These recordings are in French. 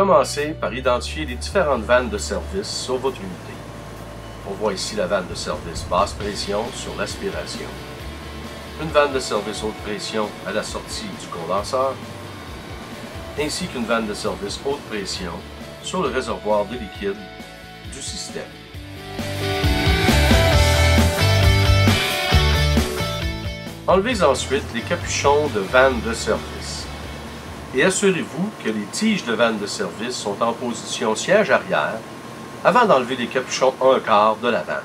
commencer par identifier les différentes vannes de service sur votre unité. On voit ici la vanne de service basse pression sur l'aspiration, une vanne de service haute pression à la sortie du condenseur, ainsi qu'une vanne de service haute pression sur le réservoir de liquide du système. Enlevez ensuite les capuchons de vanne de service et assurez-vous que les tiges de vanne de service sont en position siège arrière avant d'enlever les capuchons 1/4 de la vanne.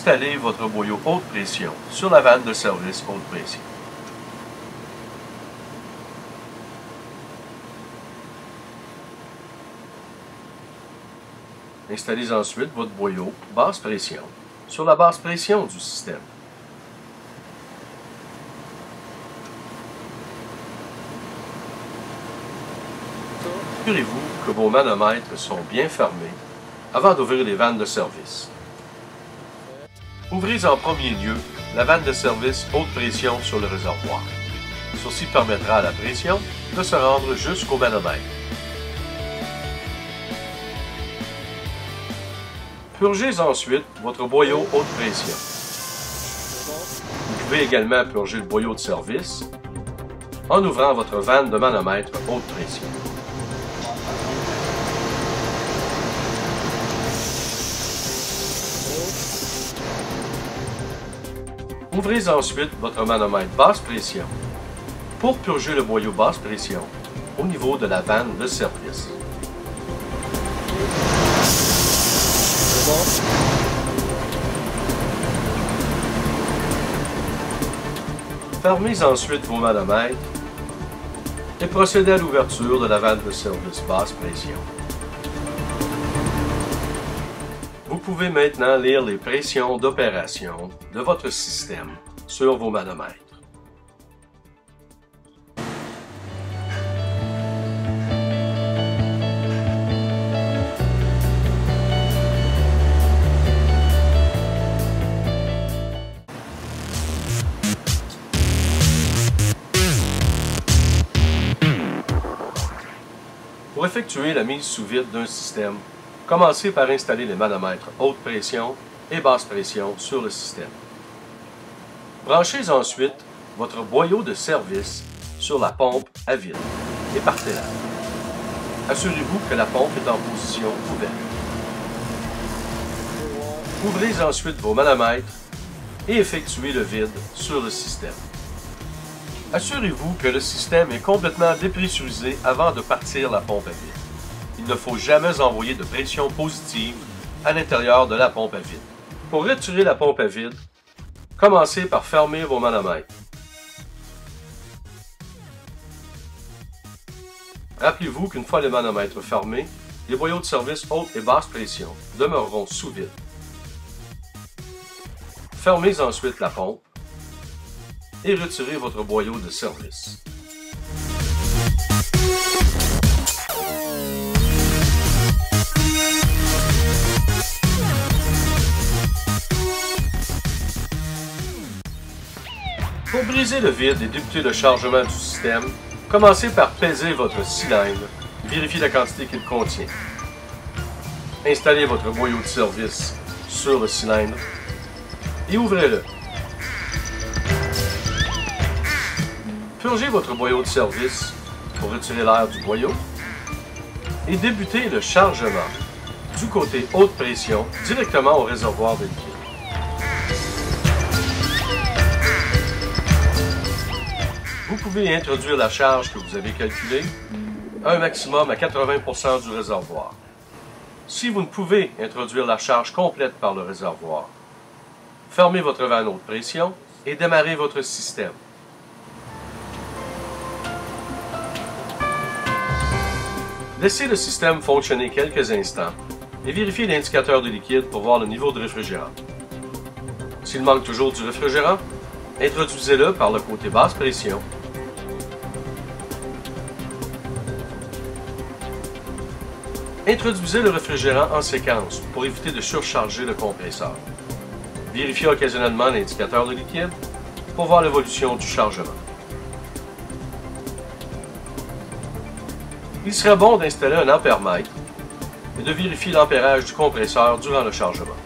Installez votre boyau haute pression sur la vanne de service haute pression. Installez ensuite votre boyau basse pression sur la basse pression du système. Assurez-vous que vos manomètres sont bien fermés avant d'ouvrir les vannes de service. Ouvrez en premier lieu la vanne de service haute pression sur le réservoir. Ceci permettra à la pression de se rendre jusqu'au manomètre. Purgez ensuite votre boyau haute pression. Vous pouvez également purger le boyau de service en ouvrant votre vanne de manomètre haute pression. Ouvrez ensuite votre manomètre basse pression pour purger le boyau basse pression au niveau de la vanne de service. Fermez ensuite vos manomètres et procédez à l'ouverture de la vanne de service basse pression. Vous pouvez maintenant lire les pressions d'opération de votre système sur vos manomètres. Pour effectuer la mise sous vide d'un système, commencez par installer les manomètres haute pression et basse pression sur le système. Branchez ensuite votre boyau de service sur la pompe à vide et partez-la. Assurez-vous que la pompe est en position ouverte. Ouvrez ensuite vos manomètres et effectuez le vide sur le système. Assurez-vous que le système est complètement dépressurisé avant de partir la pompe à vide. Il ne faut jamais envoyer de pression positive à l'intérieur de la pompe à vide. Pour retirer la pompe à vide, commencez par fermer vos manomètres. Rappelez-vous qu'une fois les manomètres fermés, les boyaux de service haute et basse pression demeureront sous vide. Fermez ensuite la pompe et retirez votre boyau de service. Pour briser le vide et débuter le chargement du système, commencez par peser votre cylindre et vérifiez la quantité qu'il contient. Installez votre boyau de service sur le cylindre et ouvrez-le. Purgez votre boyau de service pour retirer l'air du boyau et débutez le chargement du côté haute pression directement au réservoir de liquide. Vous pouvez introduire la charge que vous avez calculée à un maximum à 80% du réservoir. Si vous ne pouvez introduire la charge complète par le réservoir, fermez votre vanne haute pression et démarrez votre système. Laissez le système fonctionner quelques instants et vérifiez l'indicateur de liquide pour voir le niveau de réfrigérant. S'il manque toujours du réfrigérant, introduisez-le par le côté basse pression. Introduisez le réfrigérant en séquence pour éviter de surcharger le compresseur. Vérifiez occasionnellement l'indicateur de liquide pour voir l'évolution du chargement. Il serait bon d'installer un ampèremètre et de vérifier l'ampérage du compresseur durant le chargement.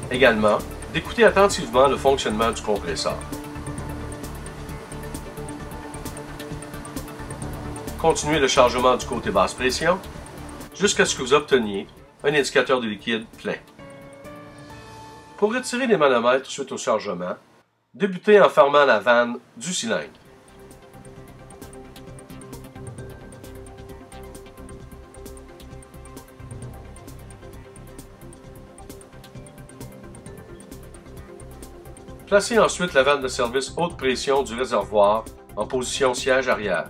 Également, d'écouter attentivement le fonctionnement du compresseur. Continuez le chargement du côté basse pression jusqu'à ce que vous obteniez un indicateur de liquide plein. Pour retirer les manomètres suite au chargement, débutez en fermant la vanne du cylindre. Placez ensuite la vanne de service haute pression du réservoir en position siège arrière.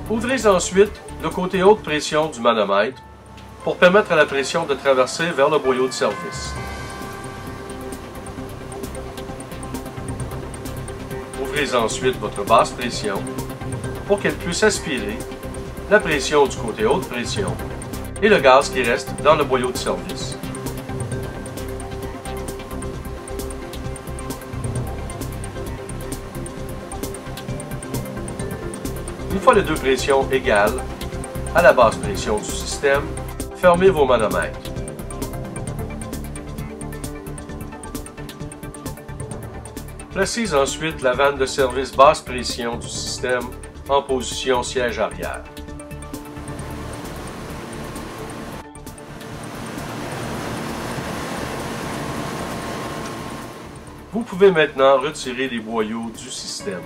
Ouvrez ensuite le côté haute pression du manomètre pour permettre à la pression de traverser vers le boyau de service. Ouvrez ensuite votre basse pression pour qu'elle puisse aspirer la pression du côté haute pression et le gaz qui reste dans le boyau de service. Une fois les deux pressions égales à la basse pression du système, fermez vos manomètres. Placez ensuite la vanne de service basse pression du système en position siège arrière. Vous pouvez maintenant retirer les boyaux du système.